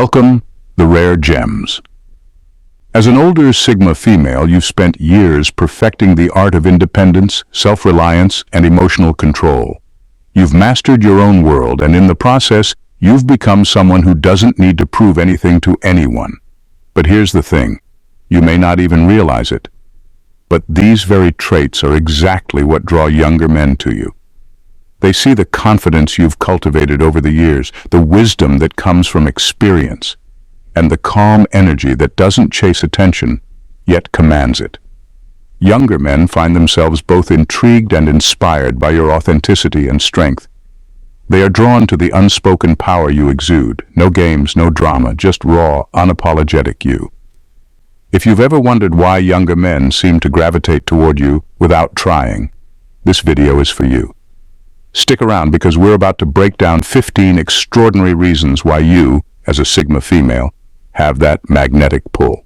Welcome, the rare gems. As an older Sigma female, you've spent years perfecting the art of independence, self-reliance, and emotional control. You've mastered your own world, and in the process, you've become someone who doesn't need to prove anything to anyone. But here's the thing, you may not even realize it. But these very traits are exactly what draw younger men to you. They see the confidence you've cultivated over the years, the wisdom that comes from experience, and the calm energy that doesn't chase attention, yet commands it. Younger men find themselves both intrigued and inspired by your authenticity and strength. They are drawn to the unspoken power you exude. No games, no drama, just raw, unapologetic you. If you've ever wondered why younger men seem to gravitate toward you without trying, this video is for you. Stick around because we're about to break down 15 extraordinary reasons why you, as a Sigma female, have that magnetic pull.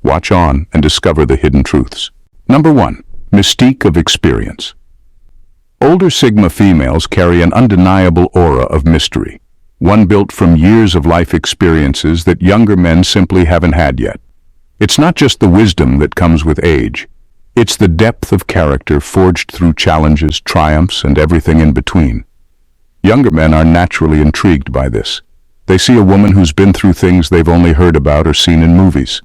Watch on and discover the hidden truths. Number 1. Mystique of experience. Older Sigma females carry an undeniable aura of mystery, one built from years of life experiences that younger men simply haven't had yet. It's not just the wisdom that comes with age. It's the depth of character forged through challenges, triumphs, and everything in between. Younger men are naturally intrigued by this. They see a woman who's been through things they've only heard about or seen in movies.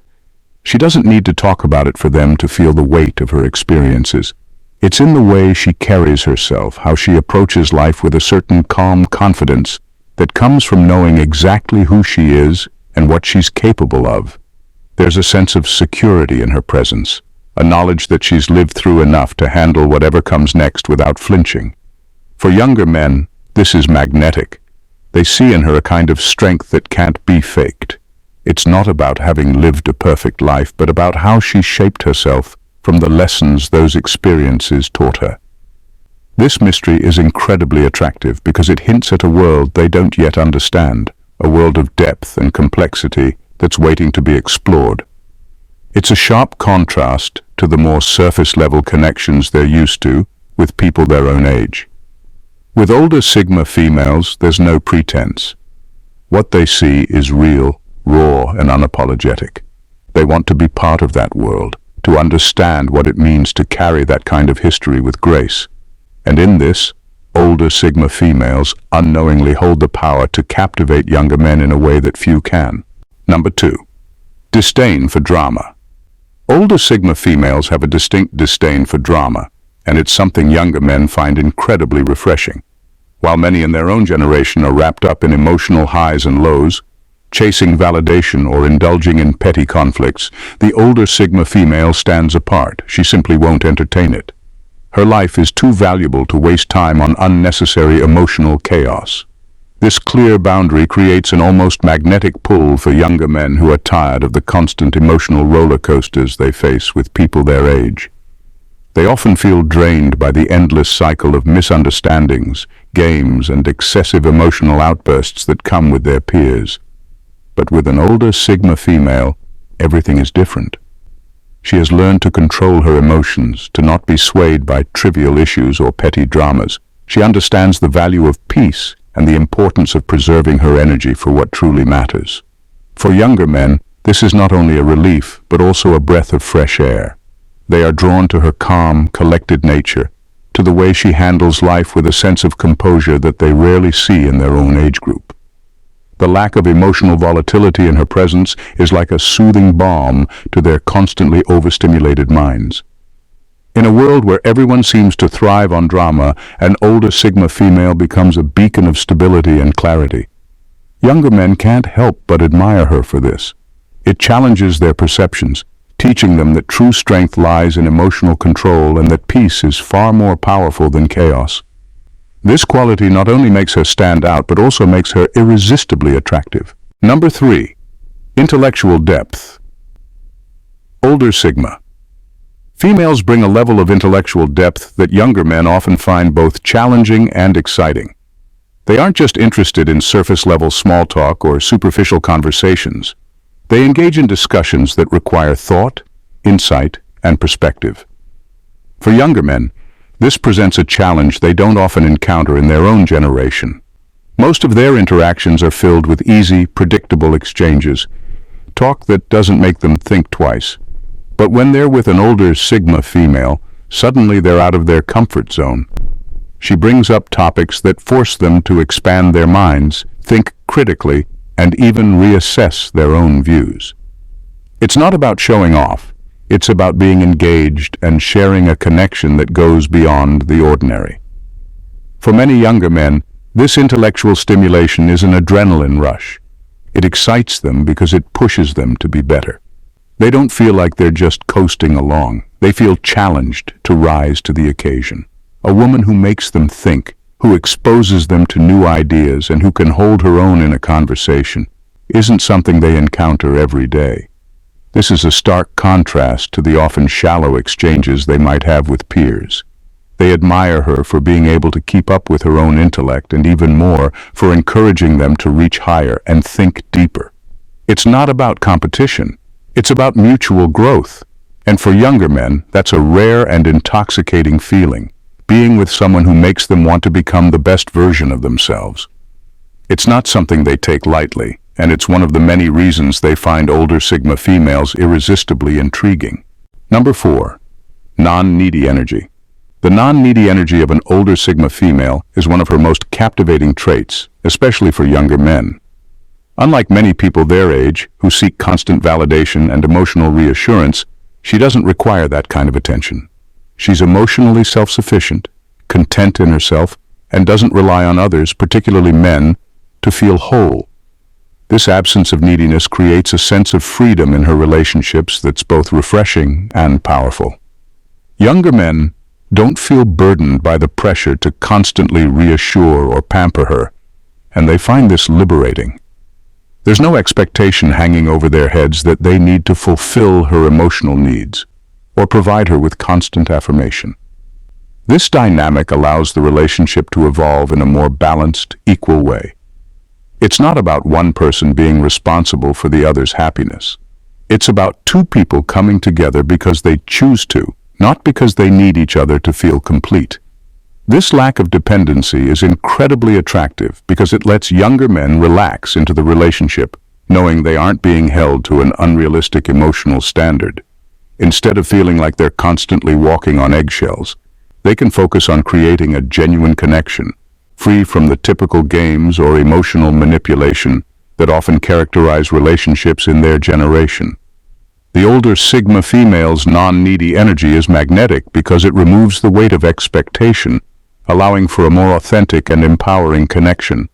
She doesn't need to talk about it for them to feel the weight of her experiences. It's in the way she carries herself, how she approaches life with a certain calm confidence that comes from knowing exactly who she is and what she's capable of. There's a sense of security in her presence, a knowledge that she's lived through enough to handle whatever comes next without flinching. For younger men, this is magnetic. They see in her a kind of strength that can't be faked. It's not about having lived a perfect life, but about how she shaped herself from the lessons those experiences taught her. This mystery is incredibly attractive because it hints at a world they don't yet understand, a world of depth and complexity that's waiting to be explored. It's a sharp contrast to the more surface-level connections they're used to with people their own age. With older Sigma females, there's no pretense. What they see is real, raw, and unapologetic. They want to be part of that world, to understand what it means to carry that kind of history with grace. And in this, older Sigma females unknowingly hold the power to captivate younger men in a way that few can. Number 2. Disdain for drama. Older Sigma females have a distinct disdain for drama, and it's something younger men find incredibly refreshing. While many in their own generation are wrapped up in emotional highs and lows, chasing validation or indulging in petty conflicts, the older Sigma female stands apart. She simply won't entertain it. Her life is too valuable to waste time on unnecessary emotional chaos. This clear boundary creates an almost magnetic pull for younger men who are tired of the constant emotional roller coasters they face with people their age. They often feel drained by the endless cycle of misunderstandings, games, and excessive emotional outbursts that come with their peers. But with an older Sigma female, everything is different. She has learned to control her emotions, to not be swayed by trivial issues or petty dramas. She understands the value of peace and the importance of preserving her energy for what truly matters. For younger men, this is not only a relief, but also a breath of fresh air. They are drawn to her calm, collected nature, to the way she handles life with a sense of composure that they rarely see in their own age group. The lack of emotional volatility in her presence is like a soothing balm to their constantly overstimulated minds. In a world where everyone seems to thrive on drama, an older Sigma female becomes a beacon of stability and clarity. Younger men can't help but admire her for this. It challenges their perceptions, teaching them that true strength lies in emotional control and that peace is far more powerful than chaos. This quality not only makes her stand out, but also makes her irresistibly attractive. Number 3. Intellectual depth. Older Sigma. Females bring a level of intellectual depth that younger men often find both challenging and exciting. They aren't just interested in surface-level small talk or superficial conversations. They engage in discussions that require thought, insight, and perspective. For younger men, this presents a challenge they don't often encounter in their own generation. Most of their interactions are filled with easy, predictable exchanges, talk that doesn't make them think twice. But when they're with an older Sigma female, suddenly they're out of their comfort zone. She brings up topics that force them to expand their minds, think critically, and even reassess their own views. It's not about showing off. It's about being engaged and sharing a connection that goes beyond the ordinary. For many younger men, this intellectual stimulation is an adrenaline rush. It excites them because it pushes them to be better. They don't feel like they're just coasting along. They feel challenged to rise to the occasion. A woman who makes them think, who exposes them to new ideas, and who can hold her own in a conversation, isn't something they encounter every day. This is a stark contrast to the often shallow exchanges they might have with peers. They admire her for being able to keep up with her own intellect, and even more for encouraging them to reach higher and think deeper. It's not about competition. It's about mutual growth. And for younger men, that's a rare and intoxicating feeling, being with someone who makes them want to become the best version of themselves. It's not something they take lightly, and it's one of the many reasons they find older Sigma females irresistibly intriguing. Number 4. Non-needy energy. The non-needy energy of an older Sigma female is one of her most captivating traits, especially for younger men. Unlike many people their age who seek constant validation and emotional reassurance, she doesn't require that kind of attention. She's emotionally self-sufficient, content in herself, and doesn't rely on others, particularly men, to feel whole. This absence of neediness creates a sense of freedom in her relationships that's both refreshing and powerful. Younger men don't feel burdened by the pressure to constantly reassure or pamper her, and they find this liberating. There's no expectation hanging over their heads that they need to fulfill her emotional needs or provide her with constant affirmation. This dynamic allows the relationship to evolve in a more balanced, equal way. It's not about one person being responsible for the other's happiness. It's about two people coming together because they choose to, not because they need each other to feel complete. This lack of dependency is incredibly attractive because it lets younger men relax into the relationship, knowing they aren't being held to an unrealistic emotional standard. Instead of feeling like they're constantly walking on eggshells, they can focus on creating a genuine connection, free from the typical games or emotional manipulation that often characterize relationships in their generation. The older Sigma female's non-needy energy is magnetic because it removes the weight of expectation, allowing for a more authentic and empowering connection,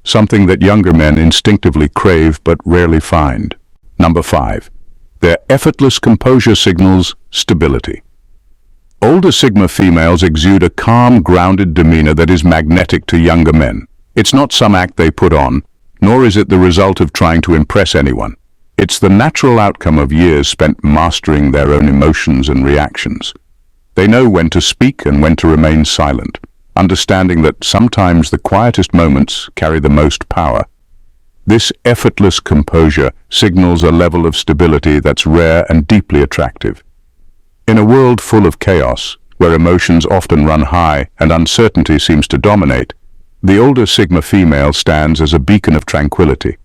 something that younger men instinctively crave but rarely find. Number 5. Their effortless composure signals stability. Older Sigma females exude a calm, grounded demeanor that is magnetic to younger men. It's not some act they put on, nor is it the result of trying to impress anyone. It's the natural outcome of years spent mastering their own emotions and reactions. They know when to speak and when to remain silent, understanding that sometimes the quietest moments carry the most power. This effortless composure signals a level of stability that's rare and deeply attractive. In a world full of chaos, where emotions often run high and uncertainty seems to dominate, the older Sigma female stands as a beacon of tranquility.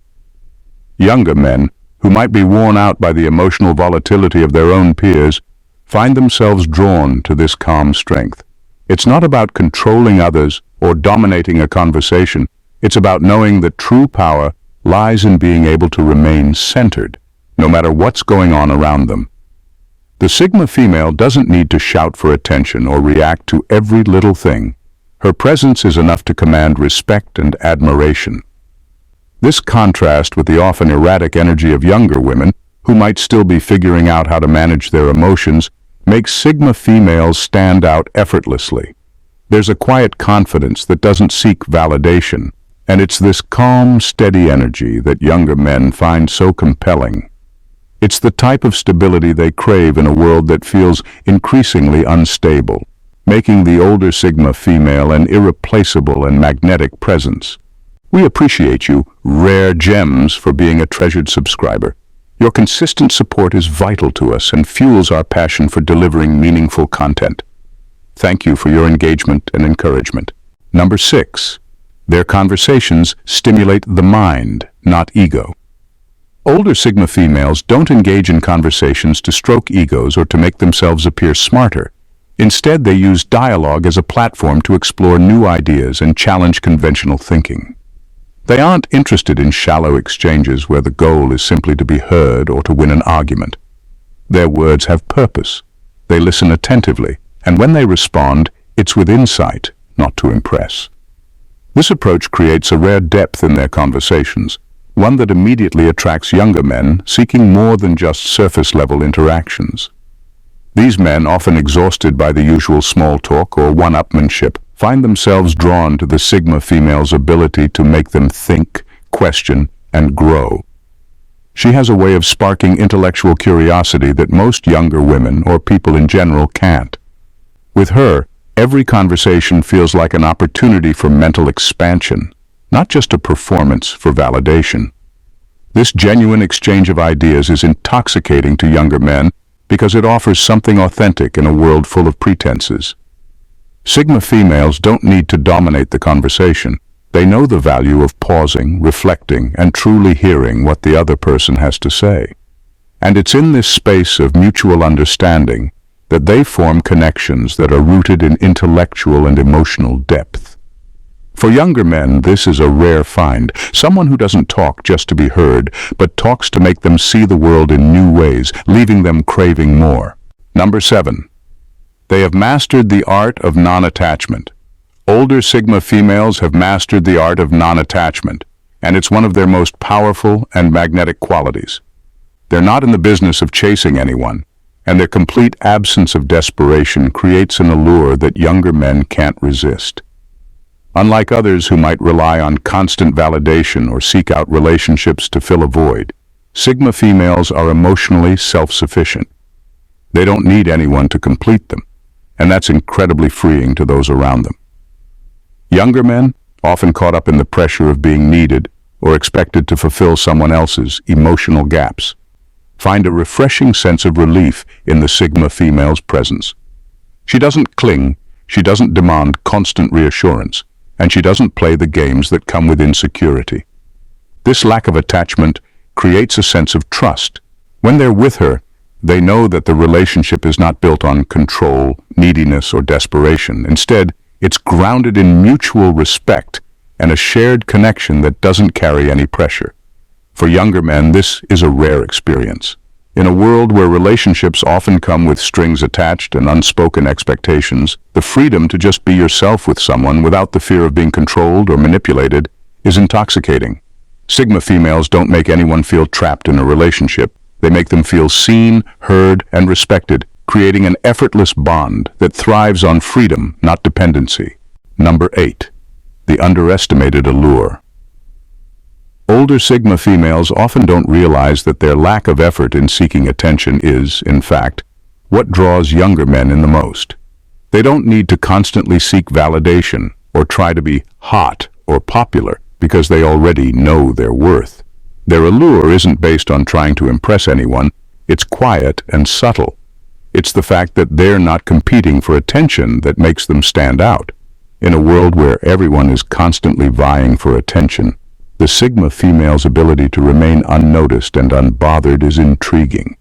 Younger men, who might be worn out by the emotional volatility of their own peers, find themselves drawn to this calm strength. It's not about controlling others or dominating a conversation. It's about knowing that true power lies in being able to remain centered, no matter what's going on around them. The Sigma female doesn't need to shout for attention or react to every little thing. Her presence is enough to command respect and admiration. This contrast with the often erratic energy of younger women, who might still be figuring out how to manage their emotions, makes Sigma females stand out effortlessly. There's a quiet confidence that doesn't seek validation, and it's this calm, steady energy that younger men find so compelling. It's the type of stability they crave in a world that feels increasingly unstable, making the older Sigma female an irreplaceable and magnetic presence. We appreciate you, rare gems, for being a treasured subscriber. Your consistent support is vital to us and fuels our passion for delivering meaningful content. Thank you for your engagement and encouragement. Number 6. Their conversations stimulate the mind, not ego. Older Sigma females don't engage in conversations to stroke egos or to make themselves appear smarter. Instead, they use dialogue as a platform to explore new ideas and challenge conventional thinking. They aren't interested in shallow exchanges where the goal is simply to be heard or to win an argument. Their words have purpose. They listen attentively, and when they respond, it's with insight, not to impress. This approach creates a rare depth in their conversations, one that immediately attracts younger men seeking more than just surface-level interactions. These men, often exhausted by the usual small talk or one-upmanship, find themselves drawn to the Sigma female's ability to make them think, question, and grow. She has a way of sparking intellectual curiosity that most younger women or people in general can't. With her, every conversation feels like an opportunity for mental expansion, not just a performance for validation. This genuine exchange of ideas is intoxicating to younger men because it offers something authentic in a world full of pretenses. Sigma females don't need to dominate the conversation. They know the value of pausing, reflecting, and truly hearing what the other person has to say. And it's in this space of mutual understanding that they form connections that are rooted in intellectual and emotional depth. For younger men, this is a rare find, someone who doesn't talk just to be heard, but talks to make them see the world in new ways, leaving them craving more. Number 7. They have mastered the art of non-attachment. Older Sigma females have mastered the art of non-attachment, and it's one of their most powerful and magnetic qualities. They're not in the business of chasing anyone, and their complete absence of desperation creates an allure that younger men can't resist. Unlike others who might rely on constant validation or seek out relationships to fill a void, Sigma females are emotionally self-sufficient. They don't need anyone to complete them, and that's incredibly freeing to those around them. Younger men, often caught up in the pressure of being needed or expected to fulfill someone else's emotional gaps, find a refreshing sense of relief in the Sigma female's presence. She doesn't cling, she doesn't demand constant reassurance, and she doesn't play the games that come with insecurity. This lack of attachment creates a sense of trust. When they're with her, they know that the relationship is not built on control, neediness, or desperation. Instead, it's grounded in mutual respect and a shared connection that doesn't carry any pressure. For younger men, this is a rare experience. In a world where relationships often come with strings attached and unspoken expectations, the freedom to just be yourself with someone without the fear of being controlled or manipulated is intoxicating. Sigma females don't make anyone feel trapped in a relationship. They make them feel seen, heard, and respected, creating an effortless bond that thrives on freedom, not dependency. Number 8. The underestimated allure. Older Sigma females often don't realize that their lack of effort in seeking attention is, in fact, what draws younger men in the most. They don't need to constantly seek validation or try to be hot or popular because they already know their worth. Their allure isn't based on trying to impress anyone, it's quiet and subtle. It's the fact that they're not competing for attention that makes them stand out. In a world where everyone is constantly vying for attention, the Sigma female's ability to remain unnoticed and unbothered is intriguing.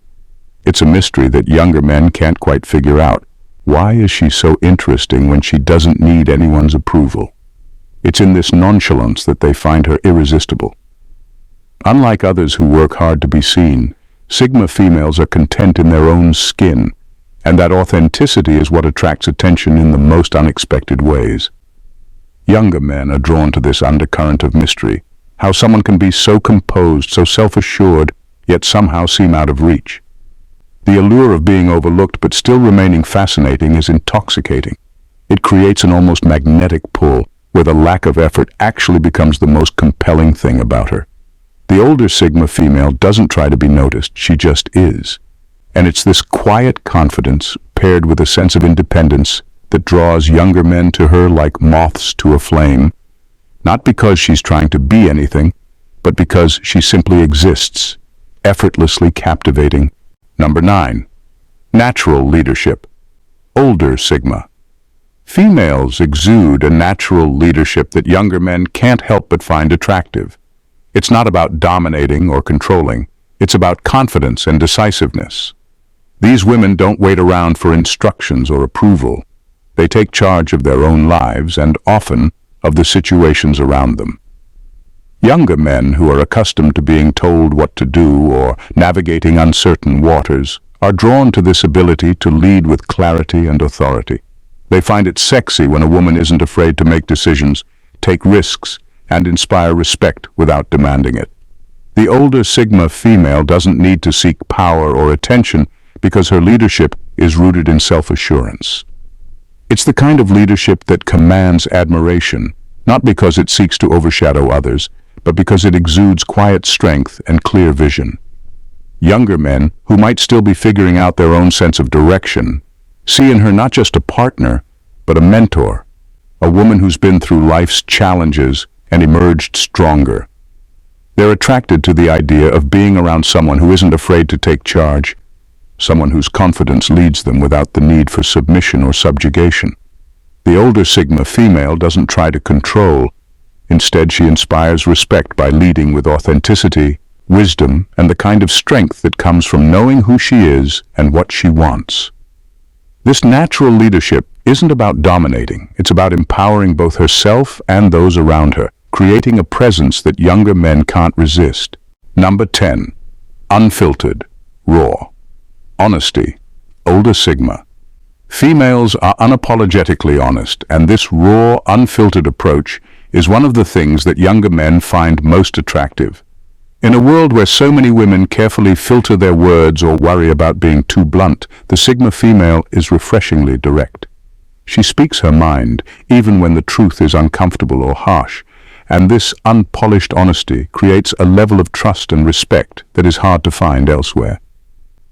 It's a mystery that younger men can't quite figure out. Why is she so interesting when she doesn't need anyone's approval? It's in this nonchalance that they find her irresistible. Unlike others who work hard to be seen, Sigma females are content in their own skin, and that authenticity is what attracts attention in the most unexpected ways. Younger men are drawn to this undercurrent of mystery, how someone can be so composed, so self-assured, yet somehow seem out of reach. The allure of being overlooked but still remaining fascinating is intoxicating. It creates an almost magnetic pull, where the lack of effort actually becomes the most compelling thing about her. The older Sigma female doesn't try to be noticed, she just is. And it's this quiet confidence, paired with a sense of independence, that draws younger men to her like moths to a flame, not because she's trying to be anything, but because she simply exists, effortlessly captivating. Number 9. Natural leadership. Older Sigma. Females exude a natural leadership that younger men can't help but find attractive. It's not about dominating or controlling. It's about confidence and decisiveness. These women don't wait around for instructions or approval. They take charge of their own lives and often of the situations around them. Younger men who are accustomed to being told what to do or navigating uncertain waters are drawn to this ability to lead with clarity and authority. They find it sexy when a woman isn't afraid to make decisions, take risks, and inspire respect without demanding it. The older Sigma female doesn't need to seek power or attention because her leadership is rooted in self-assurance. It's the kind of leadership that commands admiration, not because it seeks to overshadow others, but because it exudes quiet strength and clear vision. Younger men, who might still be figuring out their own sense of direction, see in her not just a partner, but a mentor, a woman who's been through life's challenges and emerged stronger. They're attracted to the idea of being around someone who isn't afraid to take charge, someone whose confidence leads them without the need for submission or subjugation. The older Sigma female doesn't try to control. Instead, she inspires respect by leading with authenticity, wisdom, and the kind of strength that comes from knowing who she is and what she wants. This natural leadership isn't about dominating. It's about empowering both herself and those around her, creating a presence that younger men can't resist. Number 10. Unfiltered, raw. Honesty, older Sigma. Females are unapologetically honest, and this raw, unfiltered approach is one of the things that younger men find most attractive. In a world where so many women carefully filter their words or worry about being too blunt, the Sigma female is refreshingly direct. She speaks her mind, even when the truth is uncomfortable or harsh, and this unpolished honesty creates a level of trust and respect that is hard to find elsewhere.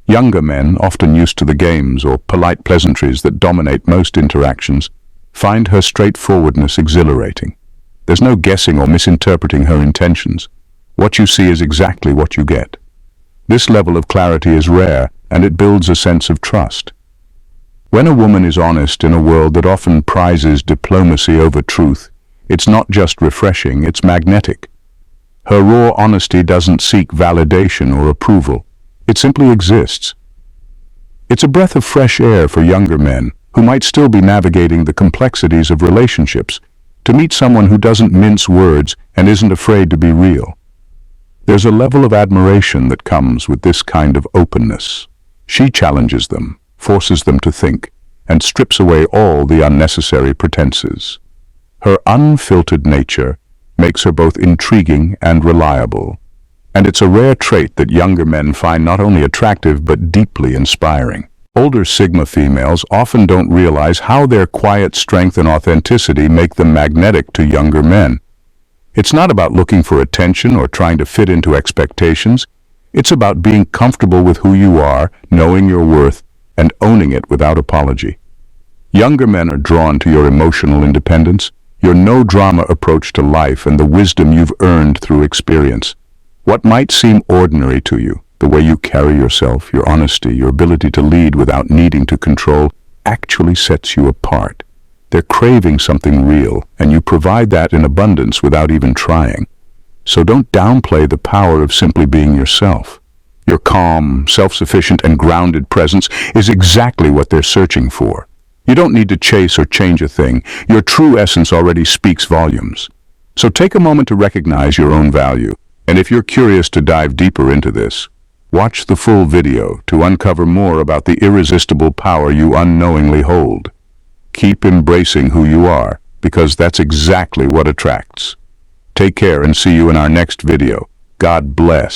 Younger men, often used to the games or polite pleasantries that dominate most interactions, find her straightforwardness exhilarating. There's no guessing or misinterpreting her intentions. What you see is exactly what you get. This level of clarity is rare, and it builds a sense of trust. When a woman is honest in a world that often prizes diplomacy over truth, it's not just refreshing, it's magnetic. Her raw honesty doesn't seek validation or approval. It simply exists. It's a breath of fresh air for younger men who might still be navigating the complexities of relationships, to meet someone who doesn't mince words and isn't afraid to be real. There's a level of admiration that comes with this kind of openness. She challenges them, forces them to think, and strips away all the unnecessary pretenses. Her unfiltered nature makes her both intriguing and reliable, and it's a rare trait that younger men find not only attractive but deeply inspiring. Older Sigma females often don't realize how their quiet strength and authenticity make them magnetic to younger men. It's not about looking for attention or trying to fit into expectations. It's about being comfortable with who you are, knowing your worth, and owning it without apology. Younger men are drawn to your emotional independence, your no-drama approach to life, and the wisdom you've earned through experience. What might seem ordinary to you, the way you carry yourself, your honesty, your ability to lead without needing to control, actually sets you apart. They're craving something real, and you provide that in abundance without even trying. So don't downplay the power of simply being yourself. Your calm, self-sufficient, and grounded presence is exactly what they're searching for. You don't need to chase or change a thing. Your true essence already speaks volumes. So take a moment to recognize your own value. And if you're curious to dive deeper into this, watch the full video to uncover more about the irresistible power you unknowingly hold. Keep embracing who you are, because that's exactly what attracts. Take care and see you in our next video. God bless.